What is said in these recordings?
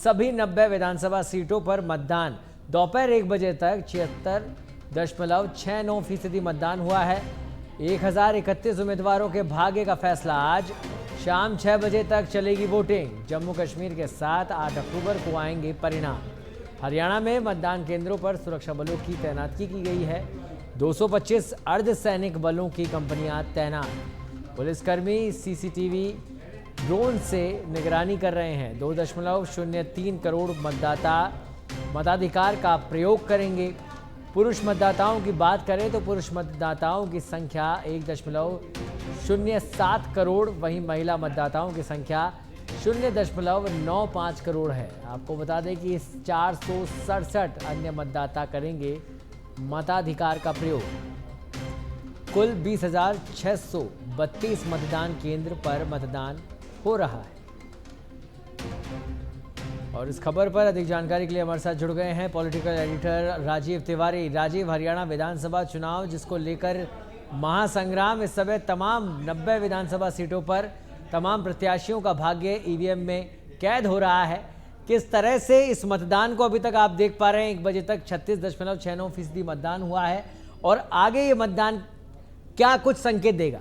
सभी 90 विधानसभा सीटों पर मतदान। दोपहर 1 बजे तक 76.69% मतदान हुआ है। 1031 उम्मीदवारों के भाग्य का फैसला आज शाम 6 बजे तक चलेगी वोटिंग। जम्मू कश्मीर के साथ 8 अक्टूबर को आएंगे परिणाम। हरियाणा में मतदान केंद्रों पर सुरक्षा बलों की तैनाती की गई है। 225 अर्धसैनिक बलों की कंपनियां तैनात। पुलिसकर्मी सीसीटीवी ड्रोन से निगरानी कर रहे हैं। 2.03 करोड़ मतदाता मताधिकार का प्रयोग करेंगे। पुरुष मतदाताओं की बात करें तो पुरुष मतदाताओं की संख्या 1.07 करोड़, वहीं महिला मतदाताओं की संख्या 0.95 करोड़ है। आपको बता दें कि 467 अन्य मतदाता करेंगे मताधिकार का प्रयोग। कुल 20,632 मतदान केंद्र पर मतदान हो रहा है। और इस खबर पर अधिक जानकारी के लिए हमारे साथ जुड़ गए हैं पॉलिटिकल एडिटर राजीव तिवारी। राजीव, हरियाणा विधानसभा चुनाव जिसको लेकर महासंग्राम इस समय तमाम 90 विधानसभा सीटों पर तमाम प्रत्याशियों का भाग्य ईवीएम में कैद हो रहा है। किस तरह से इस मतदान को अभी तक आप देख पा रहे हैं? 1 बजे तक 36.69% मतदान हुआ है और आगे ये मतदान क्या कुछ संकेत देगा?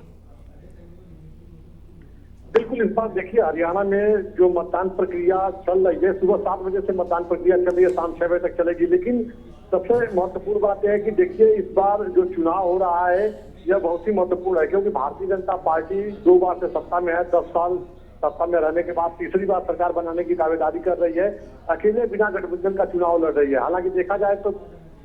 बिल्कुल, इस बार देखिए हरियाणा में जो मतदान प्रक्रिया चल रही है, सुबह 7 बजे से मतदान प्रक्रिया चल रही है, शाम 6 बजे तक चलेगी। लेकिन सबसे महत्वपूर्ण बात यह है कि देखिए इस बार जो चुनाव हो रहा है यह बहुत ही महत्वपूर्ण है, क्योंकि भारतीय जनता पार्टी 2 बार से सत्ता में है। 10 साल सत्ता में रहने के बाद तीसरी बार सरकार बनाने की दावेदारी कर रही है। अकेले बिना गठबंधन का चुनाव लड़ रही है। हालांकि देखा जाए तो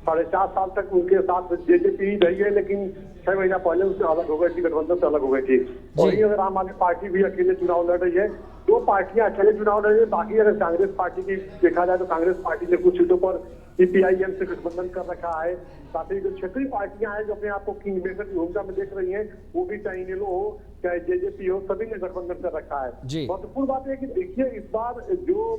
4.5 साल तक उनके साथ जेजेपी ही रही है, लेकिन 6 महीना पहले उससे अलग हो गई थी, गठबंधन से अलग हो गई थी। और वहीं अगर आम आदमी पार्टी भी अकेले चुनाव लड़ रही है। 2 पार्टियां अकेले चुनाव लड़ रही है। बाकी अगर कांग्रेस पार्टी की देखा जाए तो कांग्रेस पार्टी ने कुछ सीटों पर सीपीआईएम से गठबंधन कर रखा है। साथ ही जो क्षेत्रीय पार्टियां हैं जो अपने आप को किंग मेकर की भूमिका में देख रही हैं, वो भी चाहे इनेलो हो चाहे जेजेपी हो, सभी ने गठबंधन कर रखा है। महत्वपूर्ण बात है कि देखिए इस बार जो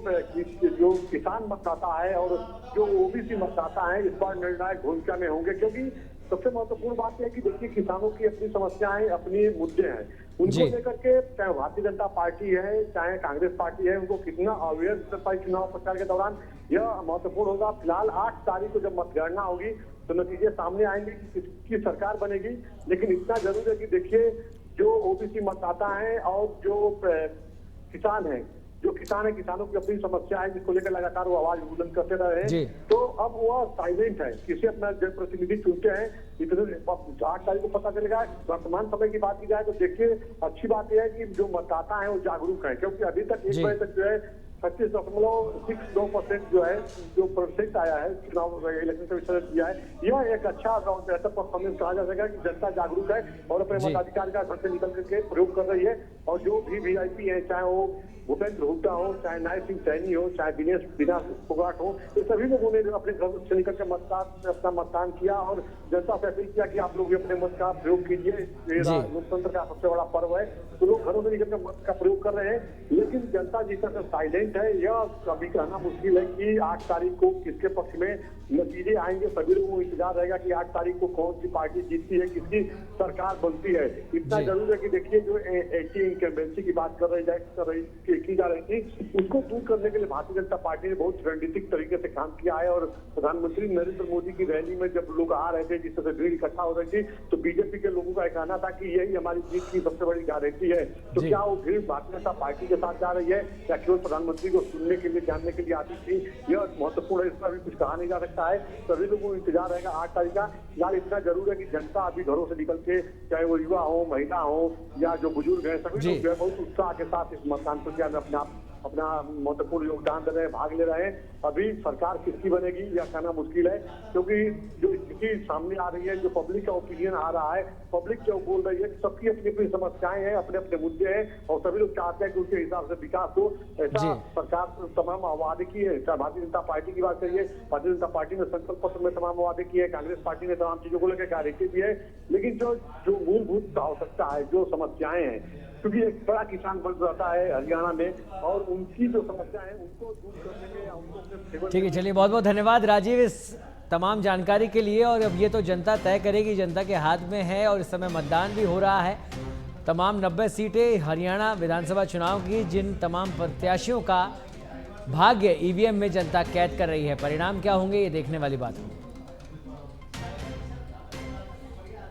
किसान मतदाता है और जो ओबीसी मतदाता है इस बार निर्णायक भूमिका में होंगे, क्योंकि सबसे महत्वपूर्ण बात यह है कि देखिए किसानों की अपनी समस्याएं, अपनी मुद्दे हैं, उनको लेकर के चाहे भारतीय जनता पार्टी है चाहे कांग्रेस पार्टी है, उनको कितना अवेयर कर पाई चुनाव प्रचार के दौरान, यह महत्वपूर्ण होगा। फिलहाल 8 तारीख को जब मतगणना होगी तो नतीजे सामने आएंगे कि किसकी सरकार बनेगी। लेकिन इतना जरूर है कि देखिए जो ओबीसी मतदाता है और जो किसान है, किसानों की अपनी समस्या है जिसको लेकर लगातार वो आवाज बुलंद करते रहे हैं, तो अब वह साइलेंट है। किसी अपना जनप्रतिनिधि चुनते हैं, इतने 8 तारीख को पता चलेगा। वर्तमान समय की बात की जाए तो देखिए अच्छी बात यह है कि जो मतदाता है वो जागरूक है, क्योंकि अभी तक 1 बजे तक जो है 36.62% जो है जो परसेंट आया है चुनाव इलेक्शन कमीशन दिया है। यह एक अच्छा बेहतर परफॉर्मेंस कहा जा सकेगा कि जनता जागरूक है और अपने मताधिकार का घर से निकल करके प्रयोग कर रही है। और जो भी वीआईपी है, चाहे वो भूपेंद्र हुड्डा हो, चाहे नायब सिंह सैनी हो, चाहे दिनेश फोगाट हो, ये सभी लोगों ने अपने घर से निकल के अपना मतदान किया और जनता से अपील किया कि आप लोग भी अपने मत का प्रयोग कीजिए। ये लोकतंत्र का सबसे बड़ा पर्व है, तो लोग घरों से निकल के मत का प्रयोग कर रहे हैं। लेकिन जनता जिस तरह से साइलेंट है, यह कभी कहना मुश्किल है कि 8 तारीख को किसके पक्ष में नतीजे आएंगे। सभी लोगों को इंतजार रहेगा कि 8 तारीख को कौन सी पार्टी जीतती है, किसकी सरकार बनती है। इतना जरूर है कि देखिए जो एंटी इनकम्बेंसी की बात की जा रही थी, उसको दूर करने के लिए भारतीय जनता पार्टी ने बहुत रणनीतिक तरीके से काम किया है। और प्रधानमंत्री नरेंद्र मोदी की रैली में जब लोग आ रहे थे, जिस तरह से भीड़ इकट्ठा हो रही थी, तो बीजेपी के लोगों का कहना था कि यही हमारी जीत की सबसे बड़ी गारंटी है। तो क्या वो भीड़ भारतीय जनता पार्टी के साथ जा रही है या केवल प्रधानमंत्री को सुनने के लिए, जानने के लिए आती थी? यह महत्वपूर्ण है, इसका भी कुछ कहा नहीं जा सकता है। सभी लोगों को इंतजार रहेगा 8 तारीख का। यार इतना जरूर है कि जनता अभी घरों से निकल के, चाहे वो युवा हो, महिला हो या जो बुजुर्ग है, सभी लोग जो है बहुत उत्साह के साथ इस मतदान प्रक्रिया में अपना महत्वपूर्ण योगदान दे रहे हैं, भाग ले रहे हैं। अभी सरकार किसकी बनेगी यह कहना मुश्किल है, क्योंकि जो स्थिति सामने आ रही है, जो पब्लिक का ओपिनियन आ रहा है, पब्लिक जो बोल रही है, सबकी अपनी अपनी समस्याएं हैं, अपने अपने मुद्दे हैं और सभी लोग चाहते हैं कि उसके हिसाब से विकास हो। ऐसा सरकार तमाम वादे की है। चाहे भारतीय जनता पार्टी की बात करिए, भारतीय जनता पार्टी ने संकल्प पत्र में तमाम वादे किए हैं, कांग्रेस पार्टी ने तमाम चीजों को लेकर गारंटी दी है। लेकिन जो मूलभूत आवश्यकता है, जो समस्याएं हैं, क्योंकि एक बड़ा किसान वर्ग रहता है हरियाणा में और उनकी जो समस्या है उनको दूर करने में, उनको ठीक है। चलिए, बहुत बहुत धन्यवाद राजीव इस तमाम जानकारी के लिए। और अब ये तो जनता तय करेगी, जनता के हाथ में है और इस समय मतदान भी हो रहा है। तमाम 90 सीटें हरियाणा विधानसभा चुनाव की, जिन तमाम प्रत्याशियों का भाग्य ईवीएम में जनता कैद कर रही है। परिणाम क्या होंगे, ये देखने वाली बात होगी।